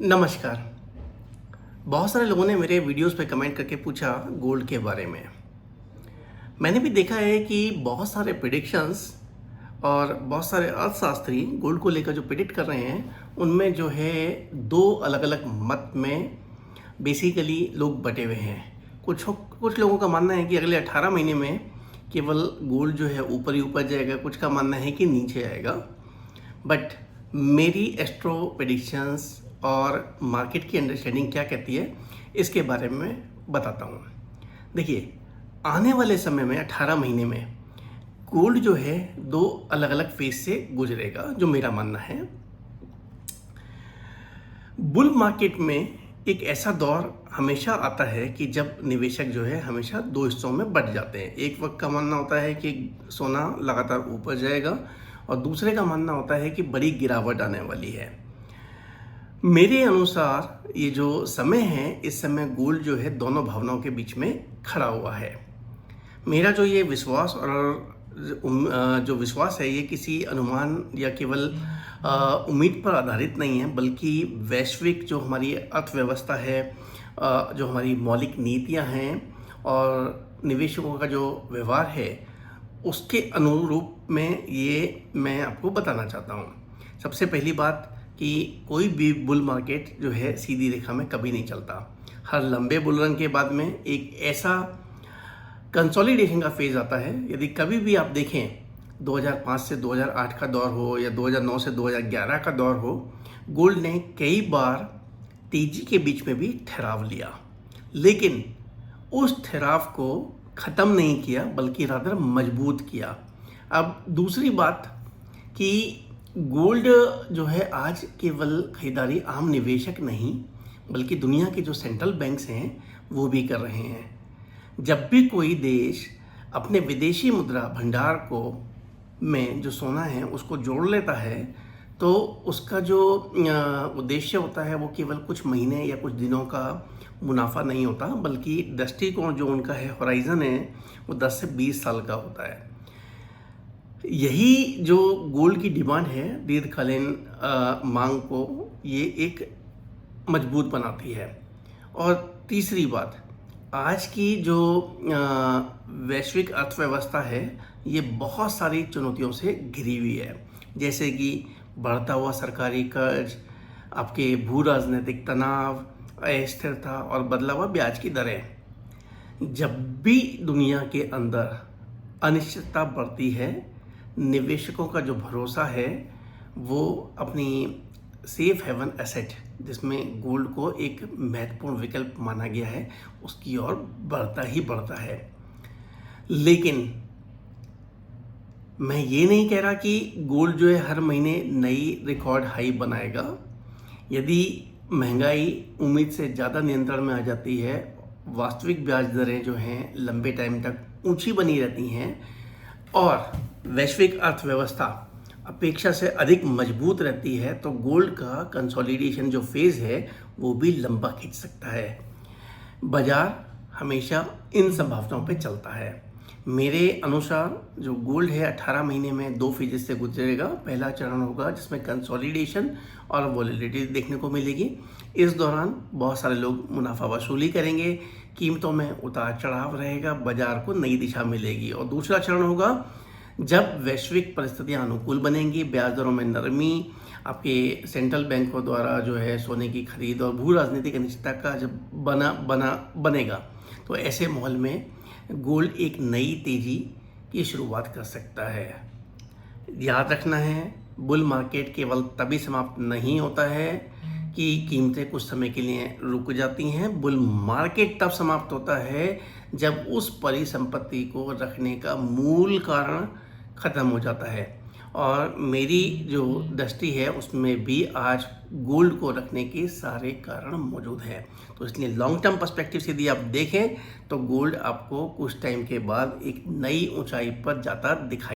नमस्कार। बहुत सारे लोगों ने मेरे वीडियोस पे कमेंट करके पूछा गोल्ड के बारे में। मैंने भी देखा है कि बहुत सारे प्रेडिक्शंस और बहुत सारे अर्थशास्त्री गोल्ड को लेकर जो प्रेडिक्ट कर रहे हैं, उनमें जो है दो अलग-अलग मत में बेसिकली लोग बटे हुए हैं। कुछ लोगों का मानना है कि अगले 18 महीने में केवल गोल्ड जो है ऊपर ही ऊपर जाएगा, कुछ का मानना है कि नीचे आएगा। बट मेरी एस्ट्रो प्रेडिक्शंस और मार्केट की अंडरस्टैंडिंग क्या कहती है, इसके बारे में बताता हूँ। देखिए, आने वाले समय में 18 महीने में गोल्ड जो है दो अलग अलग फेज से गुजरेगा, जो मेरा मानना है। बुल मार्केट में एक ऐसा दौर हमेशा आता है कि जब निवेशक जो है हमेशा दो हिस्सों में बट जाते हैं। एक वक्त का मानना होता है कि सोना लगातार ऊपर जाएगा और दूसरे का मानना होता है कि बड़ी गिरावट आने वाली है। मेरे अनुसार ये जो समय है, इस समय गोल्ड जो है दोनों भावनाओं के बीच में खड़ा हुआ है। मेरा जो ये विश्वास और जो विश्वास है, ये किसी अनुमान या केवल उम्मीद पर आधारित नहीं है, बल्कि वैश्विक जो हमारी अर्थव्यवस्था है, जो हमारी मौलिक नीतियां हैं और निवेशकों का जो व्यवहार है, उसके अनुरूप में ये मैं आपको बताना चाहता हूँ। सबसे पहली बात कि कोई भी बुल मार्केट जो है सीधी रेखा में कभी नहीं चलता। हर लंबे बुल रन के बाद में एक ऐसा कंसोलिडेशन का फेज आता है। यदि कभी भी आप देखें, 2005 से 2008 का दौर हो या 2009 से 2011 का दौर हो, गोल्ड ने कई बार तेजी के बीच में भी ठहराव लिया, लेकिन उस ठहराव को ख़त्म नहीं किया, बल्कि रादर मजबूत किया। अब दूसरी बात कि गोल्ड जो है आज केवल खरीदारी आम निवेशक नहीं, बल्कि दुनिया के जो सेंट्रल बैंक्स हैं वो भी कर रहे हैं। जब भी कोई देश अपने विदेशी मुद्रा भंडार को में जो सोना है उसको जोड़ लेता है, तो उसका जो उद्देश्य होता है वो केवल कुछ महीने या कुछ दिनों का मुनाफा नहीं होता, बल्कि दृष्टिकोण जो उनका है, होराइजन है, वो 10 से 20 साल का होता है। यही जो गोल्ड की डिमांड है, दीर्घकालीन मांग को ये एक मजबूत बनाती है। और तीसरी बात, आज की जो वैश्विक अर्थव्यवस्था है, ये बहुत सारी चुनौतियों से घिरी हुई है, जैसे कि बढ़ता हुआ सरकारी कर्ज, आपके भू राजनीतिक तनाव, अस्थिरता और बदला हुआ ब्याज की दरें। जब भी दुनिया के अंदर अनिश्चितता बढ़ती है, निवेशकों का जो भरोसा है वो अपनी सेफ हेवन एसेट, जिसमें गोल्ड को एक महत्वपूर्ण विकल्प माना गया है, उसकी ओर बढ़ता ही बढ़ता है। लेकिन मैं ये नहीं कह रहा कि गोल्ड जो है हर महीने नई रिकॉर्ड हाई बनाएगा। यदि महंगाई उम्मीद से ज़्यादा नियंत्रण में आ जाती है, वास्तविक ब्याज दरें जो हैं लंबे टाइम तक ऊंची बनी रहती हैं और वैश्विक अर्थव्यवस्था अपेक्षा से अधिक मजबूत रहती है, तो गोल्ड का कंसोलिडेशन जो फेज़ है वो भी लंबा खींच सकता है। बाजार हमेशा इन संभावनाओं पे चलता है। मेरे अनुसार जो गोल्ड है 18 महीने में दो फेजेस से गुजरेगा। पहला चरण होगा जिसमें कंसोलिडेशन और वॉलेटिलिटी देखने को मिलेगी। इस दौरान बहुत सारे लोग मुनाफा वसूली करेंगे, कीमतों में उतार चढ़ाव रहेगा, बाजार को नई दिशा मिलेगी। और दूसरा चरण होगा जब वैश्विक परिस्थितियां अनुकूल बनेंगी, ब्याज दरों में नरमी, आपके सेंट्रल बैंकों द्वारा जो है सोने की खरीद और भू राजनीतिक अनिश्चितता का जब बनेगा, तो ऐसे माहौल में गोल्ड एक नई तेजी की शुरुआत कर सकता है। याद रखना है, बुल मार्केट केवल तभी समाप्त नहीं होता है कि कीमतें कुछ समय के लिए रुक जाती हैं। बुल मार्केट तब समाप्त होता है जब उस परिसंपत्ति को रखने का मूल कारण ख़त्म हो जाता है। और मेरी जो दृष्टि है उसमें भी आज गोल्ड को रखने के सारे कारण मौजूद हैं। तो इसलिए लॉन्ग टर्म पर्सपेक्टिव से यदि आप देखें तो गोल्ड आपको कुछ टाइम के बाद एक नई ऊंचाई पर जाता दिखाई